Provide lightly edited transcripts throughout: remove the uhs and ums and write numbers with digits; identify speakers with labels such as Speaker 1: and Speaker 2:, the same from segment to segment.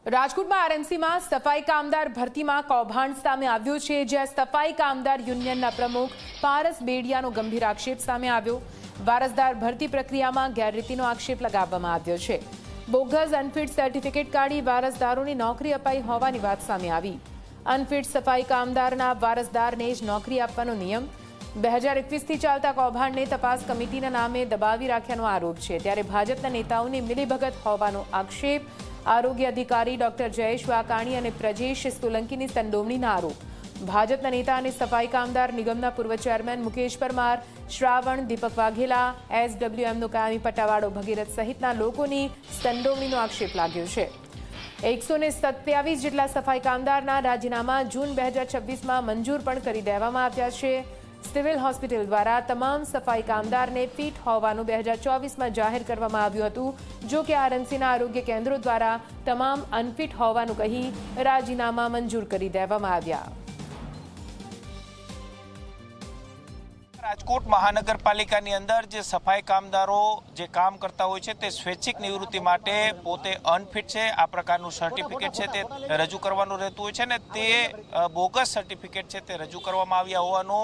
Speaker 1: રાજકોટમાં આરએમસીમાં સફાઈ કામદાર ભરતીમાં કૌભાંડ સામે આવ્યું છે, જ્યાં સફાઈ કામદાર યુનિયનના પ્રમુખ પારસ બેડિયાનો ગંભીર આક્ષેપ સામે આવ્યો। વારસદાર ભરતી પ્રક્રિયામાં ગેરરીતિનો આક્ષેપ લગાવવામાં આવ્યો છે। બોગસ અનફિટ સર્ટિફિકેટ કાઢી વારસદારોની નોકરી અપાઈ હોવાની વાત સામે આવી। અનફિટ સફાઈ કામદારના વારસદારને જ નોકરી આપવાનો નિયમ 2021થી ચાલતા કૌભાંડને તપાસ કમિટીના નામે દબાવી રાખ્યાનો આરોપ છે। ત્યારે ભાજપના નેતાઓની મિલીભગત હોવાનો આક્ષેપ। આરોગ્ય અધિકારી ડોક્ટર જયેશ વાકાણી અને પ્રજેશ સોલંકીની સંડોવણીના આરોપ। ભાજપના નેતા અને સફાઈ કામદાર નિગમના પૂર્વ ચેરમેન મુકેશ પરમાર, શ્રાવણ, દીપક વાઘેલા, એસડબ્લ્યુએમનો કાયમી પટ્ટાવાળો ભગીરથ સહિતના લોકોની સંડોવણીનો આક્ષેપ લાગ્યો છે। 127 જેટલા સફાઈ કામદારના રાજીનામા જૂન 2026માં મંજૂર પણ કરી દેવામાં આવ્યા છે। સિવિલ હોસ્પિટલ દ્વારા તમામ સફાઈ કામદારને ફિટ હોવાનું 2024માં જાહેર કરવામાં આવ્યું હતું, જો કે આરએમસીના આરોગ્ય કેન્દ્રો દ્વારા તમામ અનફિટ હોવાનું કહી રાજીનામા મંજૂર કરી દેવામાં આવ્યા।
Speaker 2: રાજકોટ મહાનગરપાલિકાની અંદર જે સફાઈ કામદારો જે કામ કરતા હોય છે તે સ્વૈચ્છિક નિવૃત્તિ માટે પોતે અનફિટ છે આ પ્રકારનું સર્ટિફિકેટ છે તે રજૂ કરવાનું રહેતું હોય છે ને તે બોગસ સર્ટિફિકેટ છે તે રજૂ કરવામાં આવ્યા હોવાનો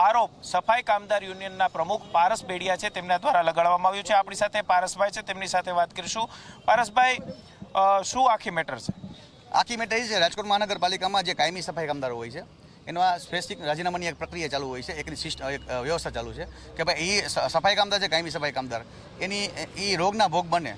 Speaker 2: આરોપ સફાઈ કામદાર યુનિયનના પ્રમુખ પારસ બેડિયા છે તેમના દ્વારા લગાડવામાં આવ્યું છે। આપણી સાથે પારસભાઈ છે, તેમની સાથે વાત કરીશું। પારસભાઈ, શું આખી મેટર છે?
Speaker 3: આખી મેટર એ છે, રાજકોટ મહાનગરપાલિકામાં જે કાયમી સફાઈ કામદારો હોય છે એનો આ સ્પેસિફિક રાજીનામાની એક પ્રક્રિયા ચાલુ હોય છે, એક વ્યવસ્થા ચાલુ છે કે ભાઈ એ સફાઈ કામદાર છે, કાયમી સફાઈ કામદાર એ રોગના ભોગ બને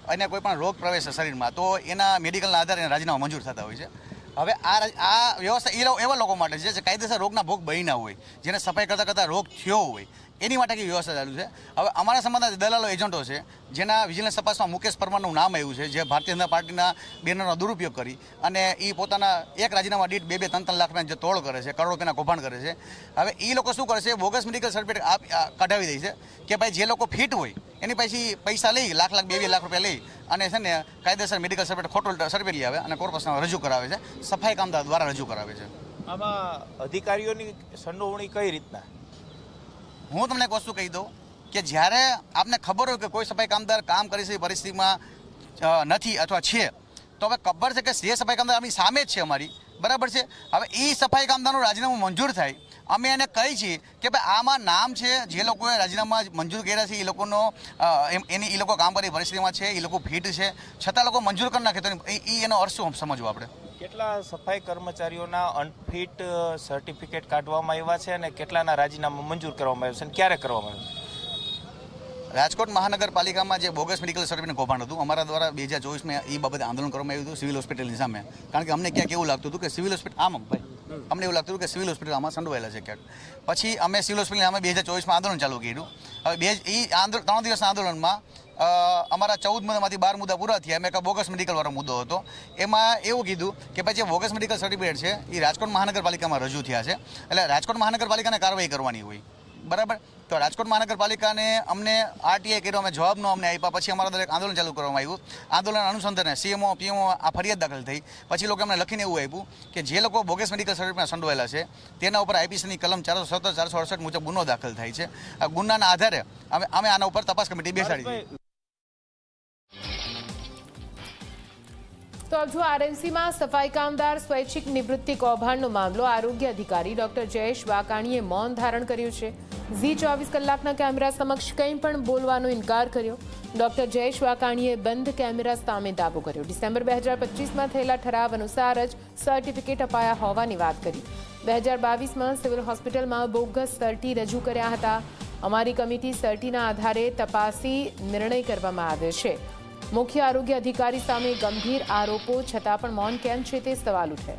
Speaker 3: અને કોઈ પણ રોગ પ્રવેશે શરીરમાં તો એના મેડિકલના આધારે રાજીનામા મંજૂર થતા હોય છે। હવે આ વ્યવસ્થા એવા લોકો માટે છે જે કાયદેસર રોગના ભોગ બન્યા હોય, જેને સફાઈ કરતાં કરતાં રોગ થયો હોય, એની માટે વ્યવસ્થા ચાલુ છે। હવે અમારા સમાજના દલાલો એજન્ટો છે જેના વિજિલન્સ તપાસમાં મુકેશ પરમારનું નામ આવ્યું છે, જે ભારતીય જનતા પાર્ટીના બેનરનો દુરુપયોગ કરી અને એ પોતાના એક રાજીનામા દીઠ 2-3 લાખ રૂપિયા જે તોડ કરે છે, કરોડ રૂપિયાના કૌભાંડ કરે છે। હવે એ લોકો શું કરે છે, બોગસ મેડિકલ સર્ટિફિકેટ કઢાવી દે છે કે ભાઈ જે લોકો ફિટ હોય એની પછી પૈસા લઈ લાખ 2 લાખ રૂપિયા લઈ અને છે ને કાયદેસર મેડિકલ સર્ટિફિકેટ ખોટું સર્ટિફિકેટ લઈ આવે અને કોર્પોરેશનમાં રજૂ કરાવે છે, સફાઈ કામદાર દ્વારા રજૂ કરાવે છે।
Speaker 2: આમાં અધિકારીઓની સંડોવણી કઈ રીતના?
Speaker 3: હું તમને એક વસ્તુ કહી દઉં કે જ્યારે આપને ખબર હોય કે કોઈ સફાઈ કામદાર કામ કરી છે પરિસ્થિતિમાં નથી અથવા છે, તો હવે ખબર છે કે જે સફાઈ કામદાર આપણી સામે જ છે અમારી, બરાબર છે। હવે એ સફાઈ કામદારનું રાજીનામું મંજૂર થાય, અમે એને કહી છીએ કે ભાઈ આમાં નામ છે જે લોકોએ રાજીનામા મંજૂર કર્યા છે, એ લોકોનો એ લોકો કામ કરી પરિસ્થિતિમાં છે, એ લોકો ફિટ છે, છતાં લોકો મંજૂર કરી નાખે તો એનો અર્થ શું સમજવું આપણે?
Speaker 2: કેટલા સફાઈ કર્મચારીઓના અનફિટ સર્ટિફિકેટ કાઢવામાં આવ્યા છે અને કેટલાના રાજીનામા મંજૂર કરવામાં આવ્યા છે અને ક્યારે કરવામાં આવ્યું?
Speaker 3: રાજકોટ મહાનગરપાલિકામાં જે બોગસ મેડિકલ સર્ટિફિકેટ કૌભાંડ હતું, અમારા દ્વારા 2024માં એ બાબતે આંદોલન કરવામાં આવ્યું હતું સિવિલ હોસ્પિટલની સામે, કારણ કે અમને ક્યાંક એવું લાગતું હતું કે સિવિલ હોસ્પિટલ અમને એવું લાગતું હતું કે સિવિલ હોસ્પિટલ આમાં સંડોવાયેલા છે ક્યાંક। પછી અમે સિવિલ હોસ્પિટલની સામે 2024માં આંદોલન ચાલુ કર્યું। હવે એ 3 દિવસના આંદોલનમાં અમારા 14 મુદ્દામાંથી 12 મુદ્દા પૂરા થયા। એમાં એક બોગસ મેડિકલવાળો મુદ્દો હતો, એમાં એવું કીધું કે ભાઈ જે બોગસ મેડિકલ સર્ટિફિકેટ છે એ રાજકોટ મહાનગરપાલિકામાં રજૂ થયા છે, એટલે રાજકોટ મહાનગરપાલિકાને કાર્યવાહી કરવાની હોય, બરાબર। તો રાજકોટ મહાનગરપાલિકાને અમને આરટીઆઈ કર્યો, અમે જવાબ ન અમને આપ્યા, પછી અમારા દરેક આંદોલન ચાલુ કરવામાં આવ્યું। આંદોલન અનુસંધાને સીએમઓ પીએમઓ આ ફરિયાદ દાખલ થઈ, પછી લોકો અમને લખીને એવું આપ્યું કે જે લોકો બોગસ મેડિકલ સર્ટિફિકેટમાં સંડોવાયેલા છે તેના ઉપર આઈપીસીની કલમ 417, 468 મુજબ ગુનો દાખલ થાય છે। આ ગુનાના આધારે અમે આના ઉપર તપાસ કમિટી બેસાડી।
Speaker 1: તો જો આરએમસીમાં સફાઈ કામદાર સ્વૈચ્છિક નિવૃત્તિ કૌભાંડનો મામલો, આરોગ્ય અધિકારી ડોક્ટર જયેશ વાકાણીએ મૌન ધારણ કર્યું છે। ઝી 24 કલાકના કેમેરા સમક્ષ કંઈ પણ બોલવાનો ઇનકાર કર્યો। ડોક્ટર જયેશ વાકાણીએ બંધ કેમેરા સામે દાવો કર્યો। ડિસેમ્બર 2025માં થયેલા ઠરાવ અનુસાર જ સર્ટિફિકેટ અપાયા હોવાની વાત કરી। 2022માં સિવિલ હોસ્પિટલમાં બોગસ સર્ટી રજૂ કર્યા હતા। અમારી કમિટી સર્ટીના આધારે તપાસી નિર્ણય કરવામાં આવ્યો છે। મુખ્ય આરોગ્ય અધિકારી સામે ગંભીર આરોપો છતાં પણ મૌન કેમ છે તે સવાલ ઉઠે।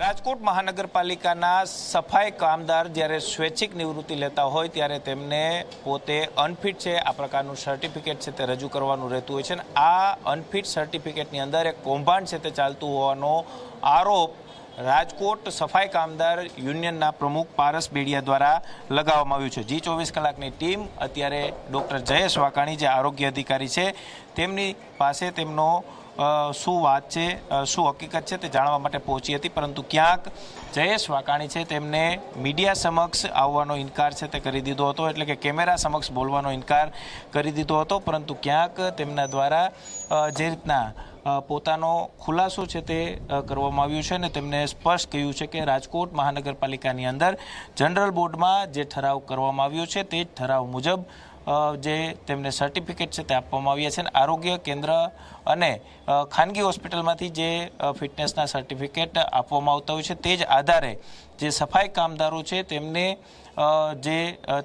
Speaker 2: રાજકોટ મહાનગરપાલિકાના સફાઈ કામદાર જ્યારે સ્વૈચ્છિક નિવૃત્તિ લેતા હોય ત્યારે તેમને પોતે અનફિટ છે આ પ્રકારનું સર્ટિફિકેટ છે તે રજૂ કરવાનું રહેતું હોય છે અને આ અનફિટ સર્ટિફિકેટની અંદર એક કૌભાંડ છે તે ચાલતું હોવાનો આરોપ રાજકોટ સફાઈ કામદાર યુનિયનના પ્રમુખ પારસ બેડિયા દ્વારા લગાવવામાં આવ્યું છે. G24 કલાકની ટીમ અત્યારે ડૉક્ટર જયેશ વાકાણી જે આરોગ્ય અધિકારી છે તેમની પાસે તેમનો શું વાત છે, શું હકીકત છે તે જાણવા માટે પહોંચી હતી, પરંતુ ક્યાંક જયેશ વાકાણી છે તેમને મીડિયા સમક્ષ આવવાનો ઇનકાર છે તે કરી દીધો હતો, એટલે કે કેમેરા સમક્ષ બોલવાનો ઇનકાર કરી દીધો હતો. પરંતુ ક્યાંક તેમના દ્વારા જે રીતના પોતાનો ખુલાસો છે તે કરવામાં આવ્યું છે અને તેમને સ્પષ્ટ કહ્યું છે કે રાજકોટ મહાનગરપાલિકાની અંદર જનરલ બોર્ડમાં જે ઠરાવ કરવામાં આવ્યો છે તે જ ઠરાવ મુજબ જે તેમને સર્ટિફિકેટ છે તે આપવામાં આવ્યા છે અને આરોગ્ય કેન્દ્ર અને ખાનગી હોસ્પિટલમાંથી જે ફિટનેસના સર્ટિફિકેટ આપવામાં આવતા હોય છે તે જ આધારે જે સફાઈ કામદારો છે તેમને જે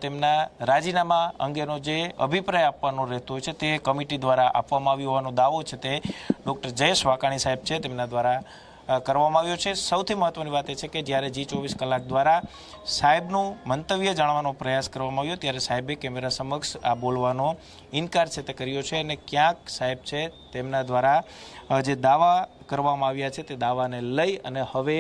Speaker 2: તેમના રાજીનામા અંગેનો જે અભિપ્રાય આપવાનો રહેતો હોય છે તે કમિટી દ્વારા આપવામાં આવ્યો હોવાનો દાવો છે તે ડૉક્ટર જયેશ વાકાણી સાહેબ છે તેમના દ્વારા કરવામાં આવ્યો છે. સૌથી મહત્વની વાત એ છે કે જ્યારે G24 કલાક દ્વારા સાહેબનું મંતવ્ય જાણવાનો પ્રયાસ કરવામાં આવ્યો ત્યારે સાહેબે કેમેરા સમક્ષ આ બોલવાનો ઇનકાર છે તે કર્યો છે અને ક્યાંક સાહેબ છે તેમના દ્વારા જે દાવા કરવામાં આવ્યા છે તે દાવાને લઈ અને હવે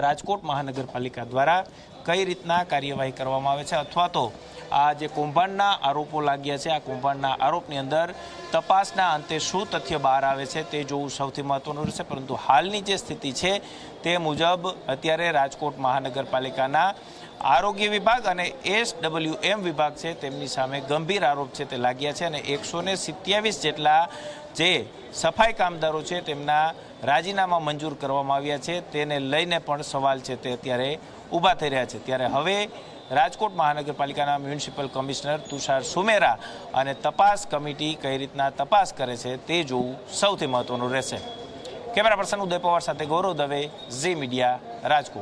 Speaker 2: રાજકોટ મહાનગરપાલિકા દ્વારા કઈ રીતના કાર્યવાહી કરવામાં આવે છે અથવા તો આ જે કૌભાંડના આરોપો લાગ્યા છે આ કૌભાંડના આરોપની અંદર તપાસના અંતે શું તથ્ય બહાર આવે છે તે જોવું સૌથી મહત્વનું રહેશે. પરંતુ હાલની જે સ્થિતિ છે તે મુજબ અત્યારે રાજકોટ મહાનગરપાલિકાના આરોગ્ય વિભાગ અને SWM વિભાગ છે તેમની સામે ગંભીર આરોપ છે તે લાગ્યા છે અને 127 જેટલા જે સફાઈ કામદારો છે તેમના રાજીનામા મંજૂર કરવામાં આવ્યા છે તેને લઈને પણ સવાલ છે તે અત્યારે ઊભા થઈ રહ્યા છે. ત્યારે હવે રાજકોટ મહાનગરપાલિકાના મ્યુનિસિપલ કમિશનર તુષાર સુમેરા અને તપાસ કમિટી કઈ રીતના તપાસ કરે છે તે જોવું સૌથી મહત્વનું રહેશે. કેમેરા પર્સન ઉદય પવાર સાથે ગૌરવ દવે, ઝી મીડિયા, રાજકોટ.